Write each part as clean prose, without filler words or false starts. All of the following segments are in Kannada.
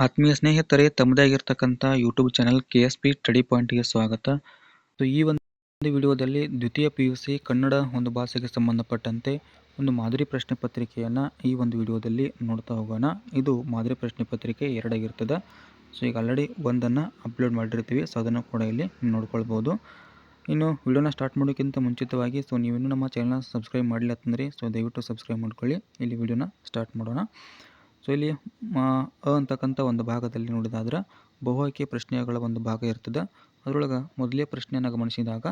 ಆತ್ಮೀಯ ಸ್ನೇಹಿತರೆ, ತಮ್ಮದೇ ಆಗಿರ್ತಕ್ಕಂಥ ಯೂಟ್ಯೂಬ್ ಚಾನಲ್ KSP ಸ್ಟಡಿ ಪಾಯಿಂಟ್ಗೆ ಸ್ವಾಗತ. ಸೊ ಈ ಒಂದು ವಿಡಿಯೋದಲ್ಲಿ ದ್ವಿತೀಯ PUC ಕನ್ನಡ ಒಂದು ಭಾಷೆಗೆ ಸಂಬಂಧಪಟ್ಟಂತೆ ಒಂದು ಮಾದರಿ ಪ್ರಶ್ನೆ ಪತ್ರಿಕೆಯನ್ನು ಈ ಒಂದು ವಿಡಿಯೋದಲ್ಲಿ ನೋಡ್ತಾ ಹೋಗೋಣ. ಇದು ಮಾದರಿ ಪ್ರಶ್ನೆ ಪತ್ರಿಕೆ 2 ಆಗಿರ್ತದೆ. ಸೊ ಈಗ ಆಲ್ರೆಡಿ ಒಂದನ್ನು ಅಪ್ಲೋಡ್ ಮಾಡಿರ್ತೀವಿ, ಸೊ ಅದನ್ನು ಕೂಡ ಇಲ್ಲಿ ನೋಡ್ಕೊಳ್ಬೋದು. ಇನ್ನು ವಿಡಿಯೋನ ಸ್ಟಾರ್ಟ್ ಮಾಡೋಕ್ಕಿಂತ ಮುಂಚಿತವಾಗಿ ಸೊ ನೀವಿನ್ನೂ ನಮ್ಮ ಚಾನಲ್ನ ಸಬ್ಸ್ಕ್ರೈಬ್ ಮಾಡಲಿಲ್ಲ ಅಂತಂದರೆ ಸೊ ದಯವಿಟ್ಟು ಸಬ್ಸ್ಕ್ರೈಬ್ ಮಾಡ್ಕೊಳ್ಳಿ. ಇಲ್ಲಿ ವಿಡಿಯೋನ ಸ್ಟಾರ್ಟ್ ಮಾಡೋಣ. ಸೊ ಇಲ್ಲಿ ಅಂತಕ್ಕಂಥ ಒಂದು ಭಾಗದಲ್ಲಿ ನೋಡಿದಾದ್ರೆ ಬಹು ಆಯ್ಕೆ ಪ್ರಶ್ನೆಗಳ ಒಂದು ಭಾಗ ಇರ್ತದೆ. ಅದರೊಳಗೆ ಮೊದಲೇ ಪ್ರಶ್ನೆಯನ್ನು ಗಮನಿಸಿದಾಗ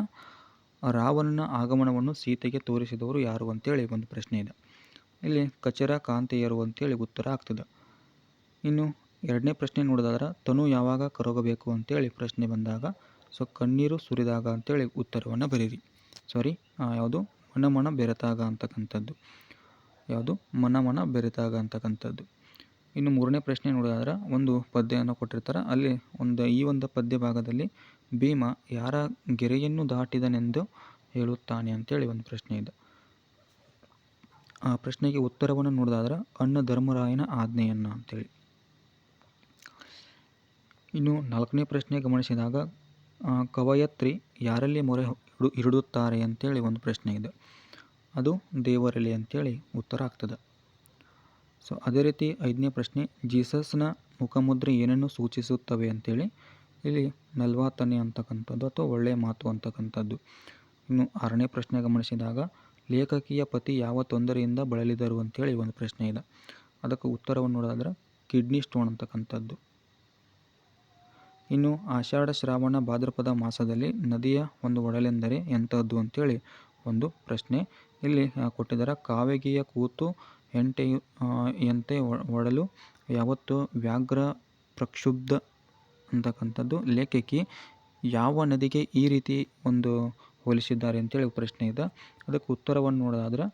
ರಾವಣನ ಆಗಮನವನ್ನು ಸೀತೆಗೆ ತೋರಿಸಿದವರು ಯಾರು ಅಂತೇಳಿ ಒಂದು ಪ್ರಶ್ನೆ ಇದೆ. ಇಲ್ಲಿ ಕಚರ ಕಾಂತೆಯರು ಅಂತೇಳಿ ಉತ್ತರ ಆಗ್ತದೆ. ಇನ್ನು ಎರಡನೇ ಪ್ರಶ್ನೆ ನೋಡಿದಾದ್ರೆ ತನು ಯಾವಾಗ ಕರಗಬೇಕು ಅಂತೇಳಿ ಪ್ರಶ್ನೆ ಬಂದಾಗ ಸೊ ಕಣ್ಣೀರು ಸುರಿದಾಗ ಅಂತೇಳಿ ಉತ್ತರವನ್ನು ಬರೀರಿ. ಯಾವುದು ಮನ ಬೆರೆತಾಗ ಅಂತಕ್ಕಂಥದ್ದು. ಮನ ಬೆರೆತಾಗ ಅಂತಕ್ಕಂಥದ್ದು. ಇನ್ನು ಮೂರನೇ ಪ್ರಶ್ನೆ ನೋಡಿದಾದ್ರೆ ಒಂದು ಪದ್ಯವನ್ನು ಕೊಟ್ಟಿರ್ತಾರೆ. ಅಲ್ಲಿ ಈ ಒಂದು ಪದ್ಯ ಭಾಗದಲ್ಲಿ ಭೀಮ ಯಾರ ಗೆರೆಯನ್ನು ದಾಟಿದನೆಂದು ಹೇಳುತ್ತಾನೆ ಅಂತೇಳಿ ಒಂದು ಪ್ರಶ್ನೆ ಇದೆ. ಆ ಪ್ರಶ್ನೆಗೆ ಉತ್ತರವನ್ನು ನೋಡಿದಾದ್ರೆ ಅಣ್ಣ ಧರ್ಮರಾಯನ ಆಜ್ಞೆಯನ್ನು ಅಂತೇಳಿ. ಇನ್ನು ನಾಲ್ಕನೇ ಪ್ರಶ್ನೆ ಗಮನಿಸಿದಾಗ ಕವಯತ್ರಿ ಯಾರಲ್ಲಿ ಮೊರೆ ಹಿಡಿದುತ್ತಾರೆ ಅಂತೇಳಿ ಒಂದು ಪ್ರಶ್ನೆ ಇದೆ. ಅದು ದೇವರಲ್ಲಿ ಅಂತೇಳಿ ಉತ್ತರ ಆಗ್ತದೆ. ಸೊ ಅದೇ ರೀತಿ ಐದನೇ ಪ್ರಶ್ನೆ ಜೀಸಸ್ನ ಮುಖಮುದ್ರೆ ಏನನ್ನು ಸೂಚಿಸುತ್ತವೆ ಅಂತೇಳಿ. ಇಲ್ಲಿ ನಲ್ವಾತನೆ ಅಂತಕ್ಕಂಥದ್ದು ಅಥವಾ ಒಳ್ಳೆಯ ಮಾತು ಅಂತಕ್ಕಂಥದ್ದು. ಇನ್ನು ಆರನೇ ಪ್ರಶ್ನೆ ಗಮನಿಸಿದಾಗ ಲೇಖಕಿಯ ಪತಿ ಯಾವ ತೊಂದರೆಯಿಂದ ಬಳಲಿದರು ಅಂತೇಳಿ ಒಂದು ಪ್ರಶ್ನೆ ಇದೆ. ಅದಕ್ಕೆ ಉತ್ತರವನ್ನು ನೋಡೋದಾದ್ರೆ ಕಿಡ್ನಿ ಸ್ಟೋನ್ ಅಂತಕ್ಕಂಥದ್ದು. ಇನ್ನು ಆಷಾಢ ಶ್ರಾವಣ ಭಾದ್ರಪದ ಮಾಸದಲ್ಲಿ ನದಿಯ ಒಂದು ಒಡಲೆಂದರೆ ಎಂಥದ್ದು ಅಂತೇಳಿ ಒಂದು ಪ್ರಶ್ನೆ. ಇಲ್ಲಿ ಕೊಟ್ಟಿದ್ದಾರೆ ಕಾವೇಗಿಯ ಕೂತು ಎಂತೆ ಒಡಲು ಯಾವತ್ತು ವ್ಯಾಘ್ರ ಪ್ರಕ್ಷುಬ್ಧ ಅಂತಕ್ಕಂಥದ್ದು. ಲೇಖಕಿ ಯಾವ ನದಿಗೆ ಈ ರೀತಿ ಒಂದು ಹೋಲಿಸಿದ್ದಾರೆ ಅಂತೇಳಿ ಪ್ರಶ್ನೆ ಇದೆ. ಅದಕ್ಕೆ ಉತ್ತರವನ್ನು ನೋಡೋದಾದ್ರೆ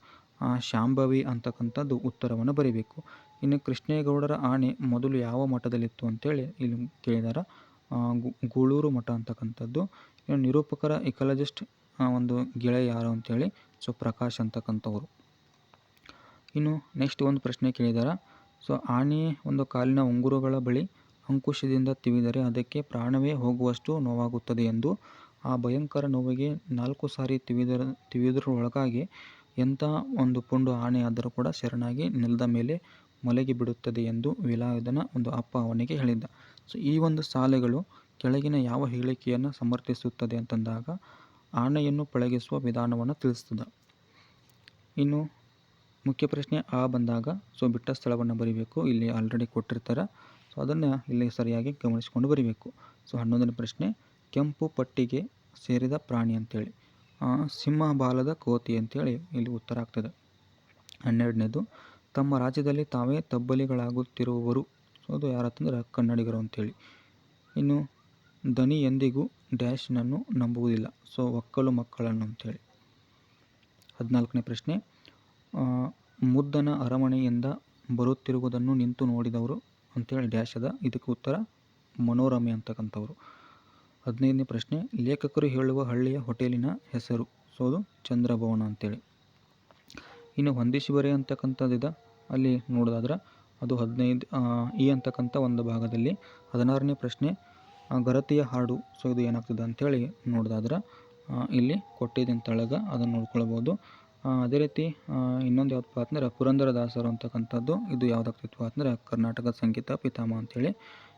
ಶಾಂಭವಿ ಅಂತಕ್ಕಂಥದ್ದು ಉತ್ತರವನ್ನು ಬರೀಬೇಕು. ಇನ್ನು ಕೃಷ್ಣೇಗೌಡರ ಆಣೆ ಮೊದಲು ಯಾವ ಮಠದಲ್ಲಿತ್ತು ಅಂತೇಳಿ ಇಲ್ಲಿ ಕೇಳಿದಾರೆ. ಗೂಳೂರು ಮಠ ಅಂತಕ್ಕಂಥದ್ದು. ಇನ್ನು ನಿರೂಪಕರ ಇಕಾಲಜಿಸ್ಟ್ ಒಂದು ಗೆಳೆಯ ಯಾರು ಅಂತೇಳಿ ಸೊ ಪ್ರಕಾಶ್ ಅಂತಕ್ಕಂಥವ್ರು. ಇನ್ನು ನೆಕ್ಸ್ಟ್ ಒಂದು ಪ್ರಶ್ನೆ ಕೇಳಿದಾರೆ. ಸೊ ಆನೆ ಒಂದು ಕಾಲಿನ ಉಂಗುರಗಳ ಬಳಿ ಅಂಕುಶದಿಂದ ತಿವಿದರೆ ಅದಕ್ಕೆ ಪ್ರಾಣವೇ ಹೋಗುವಷ್ಟು ನೋವಾಗುತ್ತದೆ ಎಂದು ಆ ಭಯಂಕರ ನೋವಿಗೆ 4 ಸಾರಿ ತಿವಿದರೊಳಗಾಗಿ ಎಂಥ ಒಂದು ಪುಂಡು ಆನೆ ಆದರೂ ಕೂಡ ಶರಣಾಗಿ ನೆಲದ ಮೇಲೆ ಮಲಗಿ ಬಿಡುತ್ತದೆ ಎಂದು ವೇಲಾಯುಧನ ಒಂದು ಅಪ್ಪ ಅವನಿಗೆ ಹೇಳಿದ್ದ. ಸೊ ಈ ಒಂದು ಸಾಲೆಗಳು ಕೆಳಗಿನ ಯಾವ ಹೇಳಿಕೆಯನ್ನು ಸಮರ್ಥಿಸುತ್ತದೆ ಅಂತಂದಾಗ ಆನೆಯನ್ನು ಪಳಗಿಸುವ ವಿಧಾನವನ್ನು ತಿಳಿಸ್ತದೆ. ಇನ್ನು ಮುಖ್ಯ ಪ್ರಶ್ನೆ ಬಂದಾಗ ಸೊ ಬಿಟ್ಟ ಸ್ಥಳವನ್ನು ಬರೀಬೇಕು. ಇಲ್ಲಿ ಆಲ್ರೆಡಿ ಕೊಟ್ಟಿರ್ತಾರೆ, ಸೊ ಅದನ್ನು ಇಲ್ಲಿ ಸರಿಯಾಗಿ ಗಮನಿಸಿಕೊಂಡು ಬರೀಬೇಕು. ಸೊ 11ನೇ ಪ್ರಶ್ನೆ ಕೆಂಪು ಪಟ್ಟಿಗೆ ಸೇರಿದ ಪ್ರಾಣಿ ಅಂತೇಳಿ ಸಿಂಹ ಬಾಲದ ಕೋತಿ ಅಂತೇಳಿ ಇಲ್ಲಿ ಉತ್ತರ ಆಗ್ತದೆ. 12ನೇದು ತಮ್ಮ ರಾಜ್ಯದಲ್ಲಿ ತಾವೇ ತಬ್ಬಲಿಗಳಾಗುತ್ತಿರುವವರು. ಸೊ ಅದು ಯಾರತ್ತಂದ್ರೆ ಕನ್ನಡಿಗರು ಅಂತೇಳಿ. ಇನ್ನು ದನಿ ಎಂದಿಗೂ ಡ್ಯಾಶ್ನನ್ನು ನಂಬುವುದಿಲ್ಲ. ಸೊ ಒಕ್ಕಲು ಮಕ್ಕಳನ್ನು ಅಂತೇಳಿ. 14ನೇ ಪ್ರಶ್ನೆ ಮುದ್ದನ ಅರಮನೆಯಿಂದ ಬರುತ್ತಿರುವುದನ್ನು ನಿಂತು ನೋಡಿದವರು ಅಂತೇಳಿ ಡ್ಯಾಶ್ ಅದ. ಇದಕ್ಕೆ ಉತ್ತರ ಮನೋರಮೆ ಅಂತಕ್ಕಂಥವ್ರು. 15ನೇ ಪ್ರಶ್ನೆ ಲೇಖಕರು ಹೇಳುವ ಹಳ್ಳಿಯ ಹೋಟೆಲಿನ ಹೆಸರು. ಸೊ ಅದು ಚಂದ್ರಭವನ ಅಂತೇಳಿ. ಇನ್ನು ಹೊಂದಿಸಿ ಬರೆ ಅಂತಕ್ಕಂಥದ್ದಿದೆ. ಅಲ್ಲಿ ನೋಡೋದಾದ್ರೆ ಅದು 15 ಈ ಅಂತಕ್ಕಂಥ ಒಂದು ಭಾಗದಲ್ಲಿ. 16ನೇ ಪ್ರಶ್ನೆ ಗರತಿಯ ಹಾಡು. ಸೊ ಇದು ಏನಾಗ್ತದೆ ಅಂತೇಳಿ ನೋಡೋದಾದ್ರೆ ಇಲ್ಲಿ ಕೊಟ್ಟಿದ್ದೀನಿ ತಳಗ, ಅದನ್ನು ನೋಡ್ಕೊಳ್ಬೋದು. ಅದೇ ರೀತಿ ಇನ್ನೊಂದು ಯಾವುದಪ್ಪ ಅಂತಂದ್ರೆ ಪುರಂದರದಾಸರು ಅಂತಕ್ಕಂಥದ್ದು. ಇದು ಯಾವುದಾಗ್ತಿತ್ತು ಅಂತಂದ್ರೆ ಕರ್ನಾಟಕ ಸಂಗೀತ ಪಿತಾಮಹ ಅಂತೇಳಿ.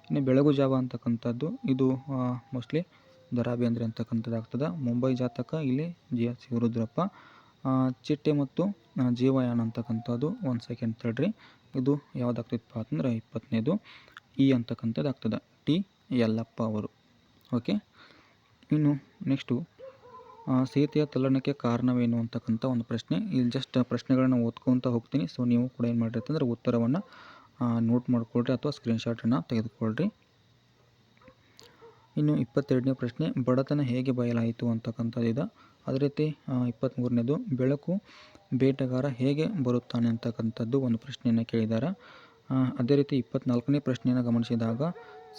ಇನ್ನು ಬೆಳಗು ಜಾವ ಅಂತಕ್ಕಂಥದ್ದು ಇದು ಮೋಸ್ಟ್ಲಿ ದ ರಾ ಬೇಂದ್ರೆ ಅಂತಕ್ಕಂಥದ್ದು ಆಗ್ತದೆ. ಮುಂಬೈ ಜಾತಕ ಇಲ್ಲಿ GS ಶಿವರುದ್ರಪ್ಪ. ಚಿಟ್ಟೆ ಮತ್ತು ಜೀವಯಾನ ಅಂತಕ್ಕಂಥದ್ದು 1 ಸೆಕೆಂಡ್ ತಡ್ರಿ. ಇದು ಯಾವುದಾಗ್ತಿತ್ತು ಅಂತಂದ್ರೆ 20ನೇದು ಈ ಅಂತಕ್ಕಂಥದ್ದು ಆಗ್ತದೆ. ಟಿ ಯಲ್ಲಪ್ಪ ಅವರು. ಓಕೆ. ಇನ್ನು ನೆಕ್ಸ್ಟು ಸೀತೆಯ ತಲ್ಲಣಕ್ಕೆ ಕಾರಣವೇನು ಅಂತಕ್ಕಂಥ ಒಂದು ಪ್ರಶ್ನೆ. ಇಲ್ಲಿ ಜಸ್ಟ್ ಪ್ರಶ್ನೆಗಳನ್ನು ಓದ್ಕೊತ ಹೋಗ್ತೀನಿ. ಸೊ ನೀವು ಕೂಡ ಏನು ಮಾಡಿರ್ತಂದ್ರೆ ಉತ್ತರವನ್ನು ನೋಟ್ ಮಾಡ್ಕೊಳ್ರಿ ಅಥವಾ ಸ್ಕ್ರೀನ್ಶಾಟನ್ನು ತೆಗೆದುಕೊಳ್ರಿ. ಇನ್ನು 22ನೇ ಪ್ರಶ್ನೆ ಬಡತನ ಹೇಗೆ ಬಯಲಾಯಿತು ಅಂತಕ್ಕಂಥದ್ದಿದೆ. ಅದೇ ರೀತಿ 23ನೇದು ಬೆಳಕು ಬೇಟೆಗಾರ ಹೇಗೆ ಬರುತ್ತಾನೆ ಅಂತಕ್ಕಂಥದ್ದು ಒಂದು ಪ್ರಶ್ನೆಯನ್ನು ಕೇಳಿದ್ದಾರೆ. ಅದೇ ರೀತಿ 24ನೇ ಪ್ರಶ್ನೆಯನ್ನು ಗಮನಿಸಿದಾಗ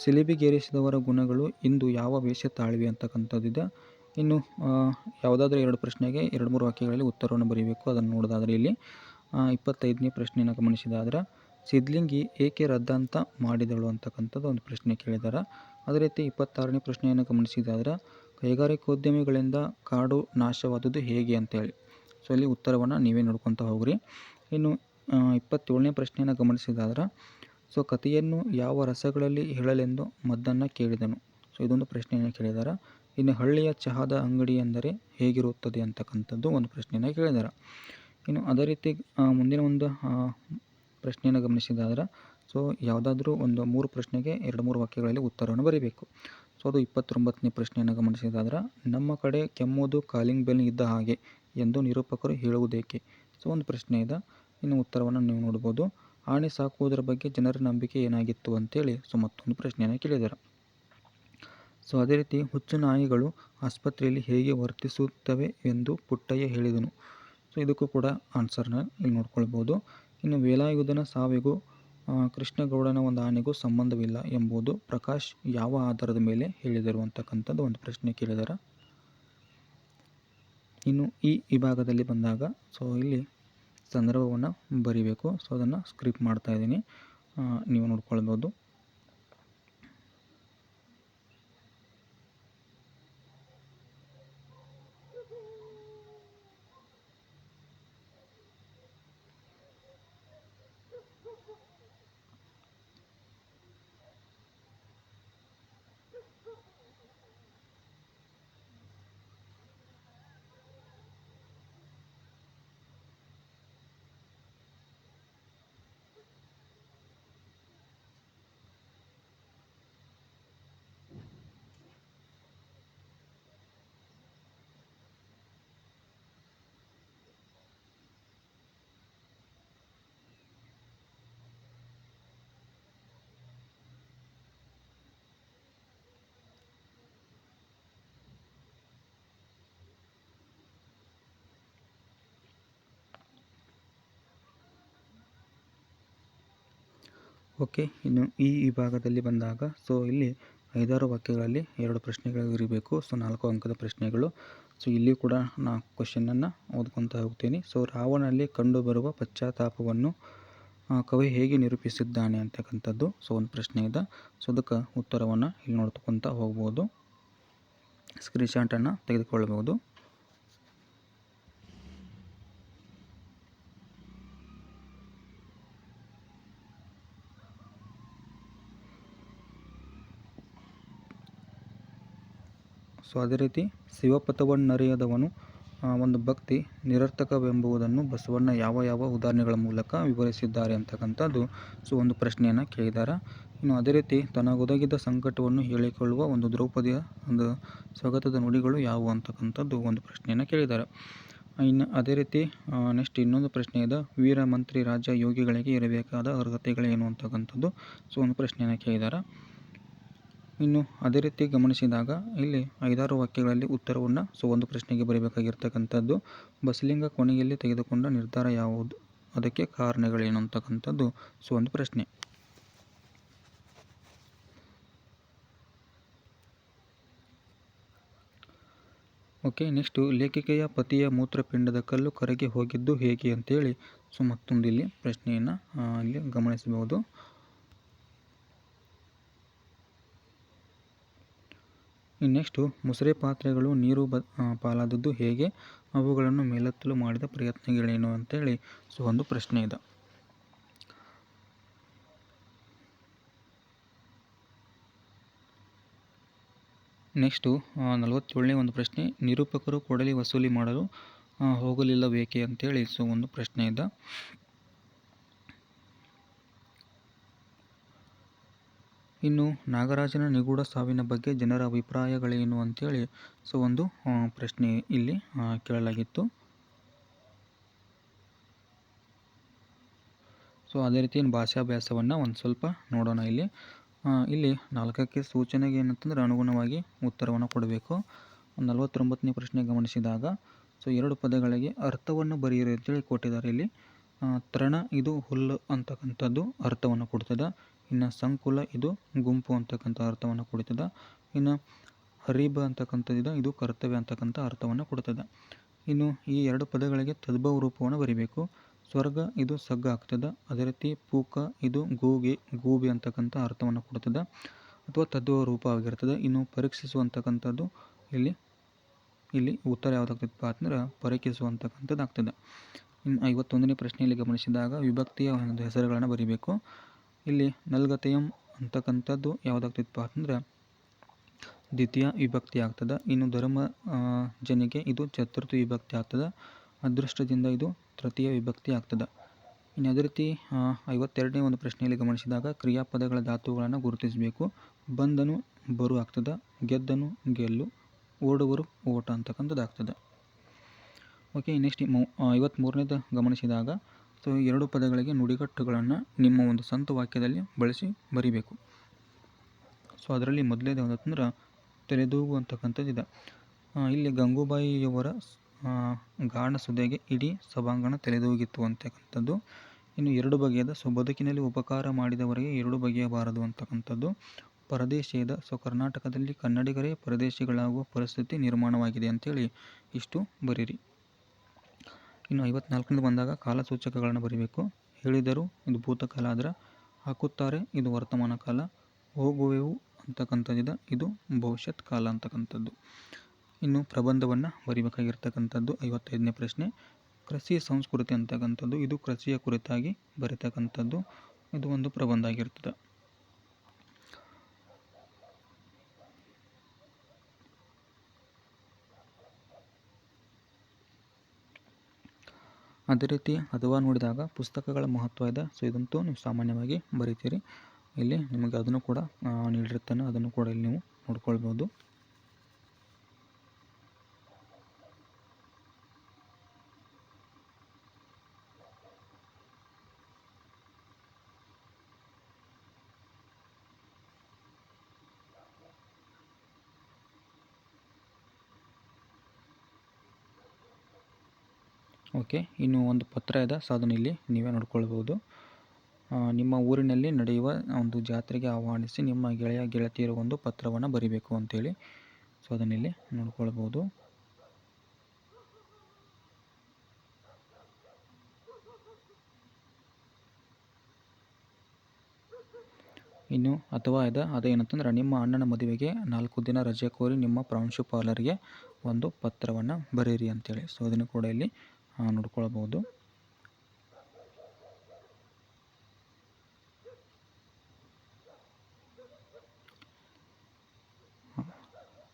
ಸಿಲಿಬಿಗೇರಿಸಿದವರ ಗುಣಗಳು ಇಂದು ಯಾವ ವೇಷ ತಾಳಿವೆ ಅಂತಕ್ಕಂಥದ್ದಿದೆ. ಇನ್ನು ಯಾವುದಾದ್ರೂ 2 ಪ್ರಶ್ನೆಗೆ 2-3 ವಾಕ್ಯಗಳಲ್ಲಿ ಉತ್ತರವನ್ನು ಬರೀಬೇಕು. ಅದನ್ನು ನೋಡೋದಾದರೆ ಇಲ್ಲಿ 25ನೇ ಪ್ರಶ್ನೆಯನ್ನು ಗಮನಿಸಿದಾದ್ರೆ ಸಿದ್ಲಿಂಗಿ ಏಕೆ ರದ್ದಾಂತ ಮಾಡಿದಳು ಅಂತಕ್ಕಂಥದ್ದು ಒಂದು ಪ್ರಶ್ನೆ ಕೇಳಿದ್ದಾರೆ. ಅದೇ ರೀತಿ 26ನೇ ಪ್ರಶ್ನೆಯನ್ನು ಗಮನಿಸಿದಾದ್ರೆ ಕೈಗಾರಿಕೋದ್ಯಮಿಗಳಿಂದ ಕಾಡು ನಾಶವಾದುದು ಹೇಗೆ ಅಂತೇಳಿ. ಸೊ ಇಲ್ಲಿ ಉತ್ತರವನ್ನು ನೀವೇ ನೋಡ್ಕೊತಾ ಹೋಗ್ರಿ. ಇನ್ನು 27ನೇ ಪ್ರಶ್ನೆಯನ್ನು ಗಮನಿಸಿದಾದ್ರೆ ಸೊ ಕಥೆಯನ್ನು ಯಾವ ರಸಗಳಲ್ಲಿ ಹೇಳಲೆಂದು ಮದ್ದನ್ನು ಕೇಳಿದನು. ಸೊ ಇದೊಂದು ಪ್ರಶ್ನೆಯನ್ನು ಕೇಳಿದ್ದಾರೆ. ಇನ್ನು ಹಳ್ಳಿಯ ಚಹಾದ ಅಂಗಡಿ ಎಂದರೆ ಹೇಗಿರುತ್ತದೆ ಅಂತಕ್ಕಂಥದ್ದು ಒಂದು ಪ್ರಶ್ನೆಯನ್ನು ಕೇಳಿದ್ದಾರೆ. ಇನ್ನು ಅದೇ ರೀತಿ ಮುಂದಿನ ಒಂದು ಪ್ರಶ್ನೆಯನ್ನು ಗಮನಿಸಿದಾದ್ರೆ ಸೊ ಯಾವುದಾದ್ರೂ ಒಂದು 3 ಪ್ರಶ್ನೆಗೆ 2-3 ವಾಕ್ಯಗಳಲ್ಲಿ ಉತ್ತರವನ್ನು ಬರೀಬೇಕು. ಸೊ ಅದು 29ನೇ ಪ್ರಶ್ನೆಯನ್ನು ಗಮನಿಸಿದಾದ್ರೆ ನಮ್ಮ ಕಡೆ ಕೆಮ್ಮುವುದು ಕಾಲಿಂಗ್ ಬೆಲ್ ಇದ್ದ ಹಾಗೆ ಎಂದು ನಿರೂಪಕರು ಹೇಳುವುದೇಕೆ. ಸೊ ಒಂದು ಪ್ರಶ್ನೆ ಇದೆ. ಇನ್ನು ಉತ್ತರವನ್ನು ನೀವು ನೋಡ್ಬೋದು. ಆನೆ ಸಾಕುವುದರ ಬಗ್ಗೆ ಜನರ ನಂಬಿಕೆ ಏನಾಗಿತ್ತು ಅಂತೇಳಿ ಸೊ ಮತ್ತೊಂದು ಪ್ರಶ್ನೆಯನ್ನು ಕೇಳಿದ್ದಾರೆ. ಸೊ ಅದೇ ರೀತಿ ಹುಚ್ಚು ನಾಯಿಗಳು ಆಸ್ಪತ್ರೆಯಲ್ಲಿ ಹೇಗೆ ವರ್ತಿಸುತ್ತವೆ ಎಂದು ಪುಟ್ಟಯ್ಯ ಹೇಳಿದನು. ಸೊ ಇದಕ್ಕೂ ಕೂಡ ಆನ್ಸರ್ನ ಇಲ್ಲಿ ನೋಡ್ಕೊಳ್ಬೋದು. ಇನ್ನು ವೇಲಾಯುಧನ ಸಾವಿಗೂ ಕೃಷ್ಣಗೌಡನ ಒಂದು ಆನೆಗೂ ಸಂಬಂಧವಿಲ್ಲ ಎಂಬುದು ಪ್ರಕಾಶ್ ಯಾವ ಆಧಾರದ ಮೇಲೆ ಹೇಳಿದರು ಅಂತಕ್ಕಂಥದ್ದು ಒಂದು ಪ್ರಶ್ನೆ ಕೇಳಿದ್ದಾರೆ. ಇನ್ನು ಈ ವಿಭಾಗದಲ್ಲಿ ಬಂದಾಗ ಸೊ ಇಲ್ಲಿ ಸಂದರ್ಭವನ್ನು ಬರಿಬೇಕು. ಸೊ ಅದನ್ನು ಸ್ಕ್ರಿಪ್ಟ್ ಮಾಡ್ತಾ ಇದ್ದೀನಿ, ನೀವು ನೋಡ್ಕೊಳ್ಬೋದು. ಓಕೆ, ಇನ್ನು ಈ ವಿಭಾಗದಲ್ಲಿ ಬಂದಾಗ ಸೊ ಇಲ್ಲಿ 5-6 ವಾಕ್ಯಗಳಲ್ಲಿ 2 ಪ್ರಶ್ನೆಗಳು ಇರಬೇಕು. ಸೊ 4 ಅಂಕದ ಪ್ರಶ್ನೆಗಳು. ಸೊ ಇಲ್ಲಿ ಕೂಡ ನಾನು ಕ್ವಶನನ್ನು ಓದ್ಕೊತಾ ಹೋಗ್ತೀನಿ. ಸೊ ರಾವಣನಲ್ಲಿ ಕಂಡುಬರುವ ಪಶ್ಚಾತ್ತಾಪವನ್ನು ಕವಿ ಹೇಗೆ ನಿರೂಪಿಸಿದ್ದಾನೆ ಅಂತಕ್ಕಂಥದ್ದು ಸೊ ಒಂದು ಪ್ರಶ್ನೆ ಇದೆ. ಸೊ ಅದಕ್ಕೆ ಉತ್ತರವನ್ನು ಇಲ್ಲಿ ನೋಡ್ಕೊತಾ ಹೋಗ್ಬೋದು, ಸ್ಕ್ರೀನ್ಶಾಟನ್ನು ತೆಗೆದುಕೊಳ್ಬೋದು. ಸೊ ಅದೇ ರೀತಿ ಶಿವಪಥವನ್ನರಿಯದವನು ಒಂದು ಭಕ್ತಿ ನಿರರ್ಥಕವೆಂಬುದನ್ನು ಬಸವಣ್ಣ ಯಾವ ಯಾವ ಉದಾಹರಣೆಗಳ ಮೂಲಕ ವಿವರಿಸಿದ್ದಾರೆ ಅಂತಕ್ಕಂಥದ್ದು ಸೊ ಒಂದು ಪ್ರಶ್ನೆಯನ್ನು ಕೇಳಿದ್ದಾರೆ. ಇನ್ನು ಅದೇ ರೀತಿ ತನಗೊದಗಿದ ಸಂಕಟವನ್ನು ಹೇಳಿಕೊಳ್ಳುವ ಒಂದು ದ್ರೌಪದಿಯ ಒಂದು ಸ್ವಗತದ ನುಡಿಗಳು ಯಾವುವು ಅಂತಕ್ಕಂಥದ್ದು ಒಂದು ಪ್ರಶ್ನೆಯನ್ನು ಕೇಳಿದ್ದಾರೆ. ಇನ್ನು ಅದೇ ರೀತಿ ನೆಕ್ಸ್ಟ್ ಇನ್ನೊಂದು ಪ್ರಶ್ನೆ ಇದೆ. ವೀರ ಮಂತ್ರಿ ರಾಜ್ಯ ಯೋಗಿಗಳಿಗೆ ಇರಬೇಕಾದ ಅರ್ಹತೆಗಳೇನು ಅಂತಕ್ಕಂಥದ್ದು ಸೊ ಒಂದು ಪ್ರಶ್ನೆಯನ್ನು ಕೇಳಿದ್ದಾರೆ. ಇನ್ನು ಅದೇ ರೀತಿ ಗಮನಿಸಿದಾಗ ಇಲ್ಲಿ 5-6 ವಾಕ್ಯಗಳಲ್ಲಿ ಉತ್ತರವನ್ನು ಸೊ ಒಂದು ಪ್ರಶ್ನೆಗೆ ಬರೀಬೇಕಾಗಿರ್ತಕ್ಕಂಥದ್ದು ಬಸಲಿಂಗ ಕೊನೆಯಲ್ಲಿ ತೆಗೆದುಕೊಂಡ ನಿರ್ಧಾರ ಯಾವುದು, ಅದಕ್ಕೆ ಕಾರಣಗಳೇನು ಅಂತಕ್ಕಂಥದ್ದು ಸೊ ಒಂದು ಪ್ರಶ್ನೆ. ಓಕೆ, ನೆಕ್ಸ್ಟು ಲೇಖಿಕೆಯ ಪತಿಯ ಮೂತ್ರಪಿಂಡದ ಕಲ್ಲು ಕರಗಿ ಹೋಗಿದ್ದು ಹೇಗೆ ಅಂತೇಳಿ ಸೊ ಮತ್ತೊಂದು ಇಲ್ಲಿ ಪ್ರಶ್ನೆಯನ್ನು ಇಲ್ಲಿ ಗಮನಿಸಬಹುದು. ನೆಕ್ಸ್ಟು ಮುಸುರೆ ಪಾತ್ರೆಗಳು ನೀರು ಪಾಲಾದದ್ದು ಹೇಗೆ, ಅವುಗಳನ್ನು ಮೇಲೆತ್ತಲು ಮಾಡಿದ ಪ್ರಯತ್ನಗಳೇನು ಅಂತೇಳಿ ಸೊ ಒಂದು ಪ್ರಶ್ನೆ ಇದೆ. ನೆಕ್ಸ್ಟು 47ನೇ ಒಂದು ಪ್ರಶ್ನೆ. ನಿರೂಪಕರು ಕೊಡಲಿ ವಸೂಲಿ ಮಾಡಲು ಹೋಗಲಿಲ್ಲವೇಕೆ ಅಂತೇಳಿ ಸೊ ಒಂದು ಪ್ರಶ್ನೆ ಇದೆ. ಇನ್ನು ನಾಗರಾಜನ ನಿಗೂಢ ಸಾವಿನ ಬಗ್ಗೆ ಜನರ ಅಭಿಪ್ರಾಯಗಳೇನು ಅಂತೇಳಿ ಸೊ ಒಂದು ಪ್ರಶ್ನೆ ಇಲ್ಲಿ ಕೇಳಲಾಗಿತ್ತು. ಸೊ ಅದೇ ರೀತಿ ಭಾಷಾಭ್ಯಾಸವನ್ನು ಒಂದು ಸ್ವಲ್ಪ ನೋಡೋಣ. ಇಲ್ಲಿ 4ಕ್ಕೆ ಸೂಚನೆಗೆ ಏನಂತಂದರೆ ಅನುಗುಣವಾಗಿ ಉತ್ತರವನ್ನು ಕೊಡಬೇಕು. 49ನೇ ಪ್ರಶ್ನೆ ಗಮನಿಸಿದಾಗ ಸೊ 2 ಪದಗಳಿಗೆ ಅರ್ಥವನ್ನು ಬರೆಯಿರಿ ಅಂತೇಳಿ ಕೊಟ್ಟಿದ್ದಾರೆ. ಇಲ್ಲಿ ತೃಣ ಇದು ಹುಲ್ಲು ಅಂತಕ್ಕಂಥದ್ದು ಅರ್ಥವನ್ನು ಕೊಡ್ತದೆ. ಇನ್ನು ಸಂಕುಲ ಇದು ಗುಂಪು ಅಂತಕ್ಕಂಥ ಅರ್ಥವನ್ನು ಕೊಡ್ತದೆ. ಇನ್ನು ಹರಿಬ ಅಂತಕ್ಕಂಥದ್ದು ಇದು ಕರ್ತವ್ಯ ಅಂತಕ್ಕಂಥ ಅರ್ಥವನ್ನು ಕೊಡ್ತದೆ. ಇನ್ನು ಈ 2 ಪದಗಳಿಗೆ ತದ್ಭವ ರೂಪವನ್ನು ಬರೀಬೇಕು. ಸ್ವರ್ಗ ಇದು ಸಗ್ಗ ಆಗ್ತದೆ. ಅದೇ ರೀತಿ ಪೂಕ ಇದು ಗೂಬೆ ಅಂತಕ್ಕಂಥ ಅರ್ಥವನ್ನು ಕೊಡ್ತದೆ ಅಥವಾ ತದ್ವ ರೂಪವಾಗಿರ್ತದೆ. ಇನ್ನು ಪರೀಕ್ಷಿಸುವಂತಕ್ಕಂಥದ್ದು ಇಲ್ಲಿ ಉತ್ತರ ಯಾವುದಾಗ್ತದಪ್ಪ ಅಂದ್ರೆ ಪರೀಕ್ಷಿಸುವಂತಕ್ಕಂಥದ್ದು ಆಗ್ತದೆ. ಇನ್ನು 51ನೇ ಪ್ರಶ್ನೆಯಲ್ಲಿ ಗಮನಿಸಿದಾಗ ವಿಭಕ್ತಿಯ ಒಂದು ಹೆಸರುಗಳನ್ನು ಬರೀಬೇಕು. ಇಲ್ಲಿ ನಲ್ಗತಯಂ ಅಂತಕ್ಕಂಥದ್ದು ಯಾವುದಾಗ್ತದಪ್ಪ ಅಂದ್ರೆ ದ್ವಿತೀಯ ವಿಭಕ್ತಿ ಆಗ್ತದೆ. ಇನ್ನು ಧರ್ಮ ಜನಿಗೆ ಇದು ಚತುರ್ಥ ವಿಭಕ್ತಿ ಆಗ್ತದೆ. ಅದೃಷ್ಟದಿಂದ ಇದು ತೃತೀಯ ವಿಭಕ್ತಿ ಆಗ್ತದೆ. ಇನ್ನು ಅದೇ ರೀತಿ 52ನೇ ಒಂದು ಪ್ರಶ್ನೆಯಲ್ಲಿ ಗಮನಿಸಿದಾಗ ಕ್ರಿಯಾಪದಗಳ ಧಾತುಗಳನ್ನು ಗುರುತಿಸಬೇಕು. ಬಂದನು ಬರು ಆಗ್ತದೆ, ಗೆದ್ದನು ಗೆಲ್ಲು, ಓಡುವರು ಓಟ ಅಂತಕ್ಕಂಥದ್ದು ಆಗ್ತದೆ. ಓಕೆ, ನೆಕ್ಸ್ಟ್ 53ನೇದು ಗಮನಿಸಿದಾಗ ಸೊ 2 ಪದಗಳಿಗೆ ನುಡಿಗಟ್ಟುಗಳನ್ನು ನಿಮ್ಮ ಒಂದು ಸ್ವಂತ ವಾಕ್ಯದಲ್ಲಿ ಬಳಸಿ ಬರಿಬೇಕು. ಸೊ ಅದರಲ್ಲಿ ಮೊದಲೇದು ಯಾವುದಂತಂದ್ರೆ ತಲೆದೂಗು ಅಂತಕ್ಕಂಥದ್ದು ಇದೆ. ಇಲ್ಲಿ ಗಂಗೂಬಾಯಿಯವರ ಗಾಢ ಸುದೆಗೆ ಇಡೀ ಸಭಾಂಗಣ ತಲೆದೂಗಿತ್ತು ಅಂತಕ್ಕಂಥದ್ದು. ಇನ್ನು 2 ಬಗೆಯದ ಸೊ ಬದುಕಿನಲ್ಲಿ ಉಪಕಾರ ಮಾಡಿದವರಿಗೆ 2 ಬಗೆಯಬಾರದು ಅಂತಕ್ಕಂಥದ್ದು. ಪರದೇಶಿಯದ ಸೊ ಕರ್ನಾಟಕದಲ್ಲಿ ಕನ್ನಡಿಗರೇ ಪರದೇಶಿಗಳಾಗುವ ಪರಿಸ್ಥಿತಿ ನಿರ್ಮಾಣವಾಗಿದೆ ಅಂತೇಳಿ ಇಷ್ಟು ಬರೀರಿ. ಇನ್ನು 54ನೇದು ಬಂದಾಗ ಕಾಲಸೂಚಕಗಳನ್ನು ಬರೀಬೇಕು. ಹೇಳಿದರು ಇದು ಭೂತಕಾಲ ಆದ್ರೆ, ಹಾಕುತ್ತಾರೆ ಇದು ವರ್ತಮಾನ ಕಾಲ, ಹೋಗುವೆವು ಅಂತಕ್ಕಂಥದ್ದಿದೆ ಇದು ಭವಿಷ್ಯತ್ ಕಾಲ ಅಂತಕ್ಕಂಥದ್ದು. ಇನ್ನು ಪ್ರಬಂಧವನ್ನು ಬರಿಬೇಕಾಗಿರ್ತಕ್ಕಂಥದ್ದು 55ನೇ ಪ್ರಶ್ನೆ. ಕೃಷಿ ಸಂಸ್ಕೃತಿ ಅಂತಕ್ಕಂಥದ್ದು ಇದು ಕೃಷಿಯ ಕುರಿತಾಗಿ ಬರೀತಕ್ಕಂಥದ್ದು. ಇದು ಒಂದು ಪ್ರಬಂಧ ಆಗಿರ್ತದೆ. ಅದೇ ರೀತಿ ಅಥವಾ ನೋಡಿದಾಗ ಪುಸ್ತಕಗಳ ಮಹತ್ವ ಇದೆ. ಸೊ ಇದಂತೂ ನೀವು ಸಾಮಾನ್ಯವಾಗಿ ಬರೀತೀರಿ. ಇಲ್ಲಿ ನಿಮಗೆ ಅದನ್ನು ಕೂಡ ನೀಡಿರ್ತಾನೆ, ಅದನ್ನು ಕೂಡ ಇಲ್ಲಿ ನೀವು ನೋಡ್ಕೊಳ್ಬೋದು. ಓಕೆ, ಇನ್ನು ಒಂದು ಪತ್ರ ಇದೆ. ಸೊ ಅದನ್ನು ಇಲ್ಲಿ ನೀವೇ ನೋಡ್ಕೊಳ್ಬೋದು. ನಿಮ್ಮ ಊರಿನಲ್ಲಿ ನಡೆಯುವ ಒಂದು ಜಾತ್ರೆಗೆ ಆಹ್ವಾನಿಸಿ ನಿಮ್ಮ ಗೆಳೆಯ ಗೆಳತಿಯರು ಒಂದು ಪತ್ರವನ್ನು ಬರಿಬೇಕು ಅಂತೇಳಿ. ಸೊ ಅದನ್ನಿಲ್ಲಿ ನೋಡ್ಕೊಳ್ಬೋದು. ಇನ್ನು ಅಥವಾ ಅದೇನಂತಂದ್ರೆ ನಿಮ್ಮ ಅಣ್ಣನ ಮದುವೆಗೆ 4 ದಿನ ರಜೆ ಕೋರಿ ನಿಮ್ಮ ಪ್ರಾಂಶುಪಾಲರಿಗೆ ಒಂದು ಪತ್ರವನ್ನು ಬರೀರಿ ಅಂತೇಳಿ. ಸೊ ಅದನ್ನು ಕೂಡ ಇಲ್ಲಿ ನೋಡ್ಕೊಳ್ಬೋದು.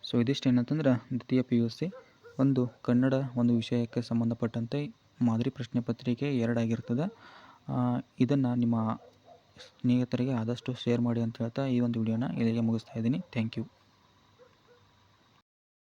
ಸೊ ಇದಿಷ್ಟು ಏನಂತಂದ್ರೆ ದ್ವಿತೀಯ PUC ಒಂದು ಕನ್ನಡ ಒಂದು ವಿಷಯಕ್ಕೆ ಸಂಬಂಧಪಟ್ಟಂತೆ ಮಾದರಿ ಪ್ರಶ್ನೆ ಪತ್ರಿಕೆ 2 ಆಗಿರ್ತದೆ. ಇದನ್ನು ನಿಮ್ಮ ಸ್ನೇಹಿತರಿಗೆ ಆದಷ್ಟು ಶೇರ್ ಮಾಡಿ ಅಂತ ಹೇಳ್ತಾ ಈ ಒಂದು ವಿಡಿಯೋನ ಇಲ್ಲಿಗೆ ಮುಗಿಸ್ತಾ ಇದ್ದೀನಿ. Thank you.